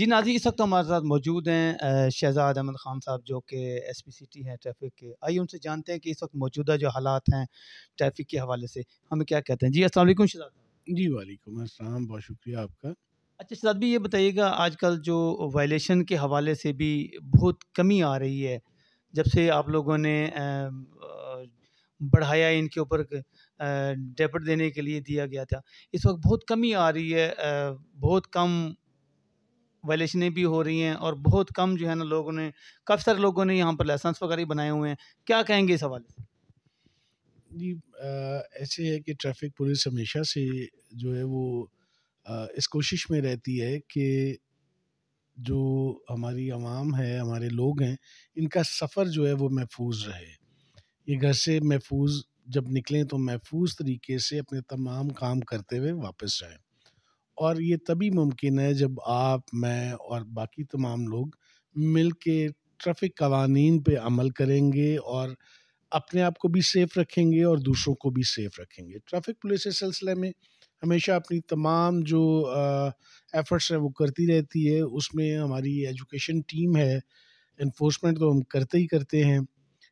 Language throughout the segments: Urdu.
جی ناظرین، اس وقت ہمارے ساتھ موجود ہیں شہزاد احمد خان صاحب جو کہ ایس پی سی ٹی ہیں ٹریفک کے. آئیے ان سے جانتے ہیں کہ اس وقت موجودہ جو حالات ہیں ٹریفک کے حوالے سے ہمیں کیا کہتے ہیں. جی السلام علیکم شہزاد. جی وعلیکم السلام، بہت شکریہ آپ کا. اچھا شہزاد بھی یہ بتائیے گا، آج کل جو وائلیشن کے حوالے سے بھی بہت کمی آ رہی ہے جب سے آپ لوگوں نے بڑھایا ان کے اوپر ڈیپٹ دینے کے لیے دیا گیا تھا. اس وقت بہت کمی آ رہی ہے، بہت کم وائلیشنیں بھی ہو رہی ہیں اور بہت کم جو ہے نا لوگوں نے، کافی سارے لوگوں نے یہاں پر لائسنس وغیرہ بنائے ہوئے ہیں. کیا کہیں گے اس حوالے سے؟ جی ایسے ہے کہ ٹریفک پولیس ہمیشہ سے جو ہے وہ اس کوشش میں رہتی ہے کہ جو ہماری عوام ہے، ہمارے لوگ ہیں، ان کا سفر جو ہے وہ محفوظ رہے. یہ گھر سے محفوظ جب نکلیں تو محفوظ طریقے سے اپنے تمام کام کرتے ہوئے واپس جائیں. اور یہ تبھی ممکن ہے جب آپ، میں اور باقی تمام لوگ مل کے ٹریفک قوانین پہ عمل کریں گے اور اپنے آپ کو بھی سیف رکھیں گے اور دوسروں کو بھی سیف رکھیں گے. ٹریفک پولیس اس سلسلے میں ہمیشہ اپنی تمام جو ایفرٹس ہیں وہ کرتی رہتی ہے. اس میں ہماری ایجوکیشن ٹیم ہے، انفورسمنٹ تو ہم کرتے ہی کرتے ہیں.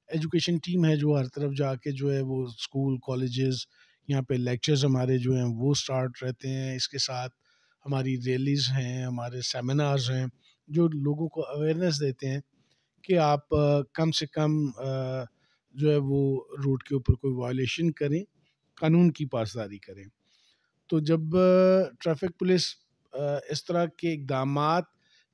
ایجوکیشن ٹیم ہے جو ہر طرف جا کے جو ہے وہ اسکول، کالجز، یہاں پہ لیکچرز ہمارے جو ہیں وہ سٹارٹ رہتے ہیں. اس کے ساتھ ہماری ریلیز ہیں، ہمارے سیمینارز ہیں جو لوگوں کو اویئرنیس دیتے ہیں کہ آپ کم سے کم جو ہے وہ روڈ کے اوپر کوئی وائلیشن کریں، قانون کی پاسداری کریں. تو جب ٹریفک پولیس اس طرح کے اقدامات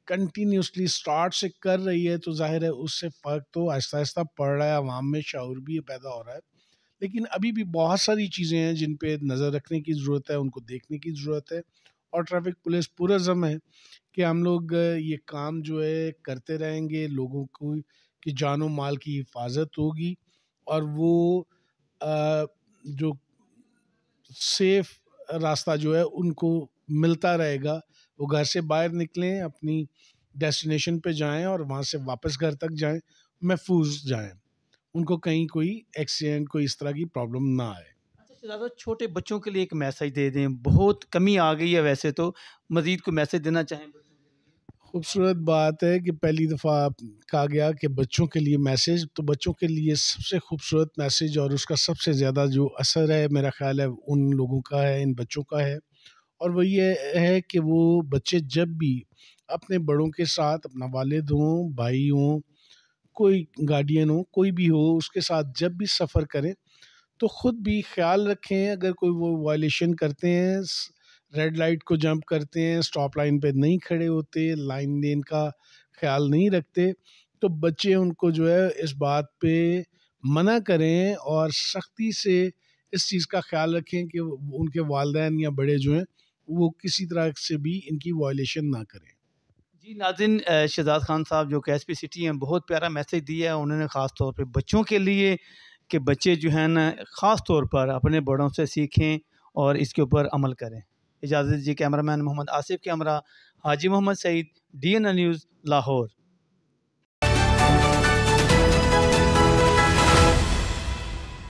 کنٹینیوسلی سٹارٹ سے کر رہی ہے تو ظاہر ہے اس سے فرق تو آہستہ آہستہ پڑ رہا ہے، عوام میں شعور بھی پیدا ہو رہا ہے. لیکن ابھی بھی بہت ساری چیزیں ہیں جن پہ نظر رکھنے کی ضرورت ہے، ان کو دیکھنے کی ضرورت ہے. اور ٹریفک پولیس پرعزم ہے کہ ہم لوگ یہ کام جو ہے کرتے رہیں گے. لوگوں کو کی جان و مال کی حفاظت ہوگی اور وہ جو سیف راستہ جو ہے ان کو ملتا رہے گا. وہ گھر سے باہر نکلیں، اپنی ڈیسٹینیشن پہ جائیں اور وہاں سے واپس گھر تک جائیں، محفوظ جائیں، ان کو کہیں کوئی ایکسیڈنٹ، کوئی اس طرح کی پرابلم نہ آئے. زیادہ چھوٹے بچوں کے لیے ایک میسج دے دیں، بہت کمی آ گئی ہے ویسے تو، مزید کوئی میسج دینا چاہیں بچوں کے لیے؟ خوبصورت بات ہے کہ پہلی دفعہ کہا گیا کہ بچوں کے لیے میسج، تو بچوں کے لیے سب سے خوبصورت میسج اور اس کا سب سے زیادہ جو اثر ہے میرا خیال ہے ان لوگوں کا ہے، ان بچوں کا ہے. اور وہ یہ ہے کہ وہ بچے جب بھی اپنے بڑوں کے ساتھ، اپنا والد ہوں، بھائی ہوں، کوئی گارڈین ہو، کوئی بھی ہو، اس کے ساتھ جب بھی سفر کریں تو خود بھی خیال رکھیں. اگر کوئی وہ وائلیشن کرتے ہیں، ریڈ لائٹ کو جمپ کرتے ہیں، سٹاپ لائن پہ نہیں کھڑے ہوتے، لائن دین کا خیال نہیں رکھتے، تو بچے ان کو جو ہے اس بات پہ منع کریں اور سختی سے اس چیز کا خیال رکھیں کہ ان کے والدین یا بڑے جو ہیں وہ کسی طرح سے بھی ان کی وائلیشن نہ کریں. جی ناظرین، شہزاد خان صاحب جو کہ ایس پی سی ٹی ہیں، بہت پیارا میسج دیا ہے انہوں نے، خاص طور پہ بچوں کے لیے، کہ بچے جو ہیں نا خاص طور پر اپنے بڑوں سے سیکھیں اور اس کے اوپر عمل کریں. اجازت دیجیے. کیمرہ مین محمد آصف کے ہمراہ حاجی محمد سعید، DN نیوز، لاہور.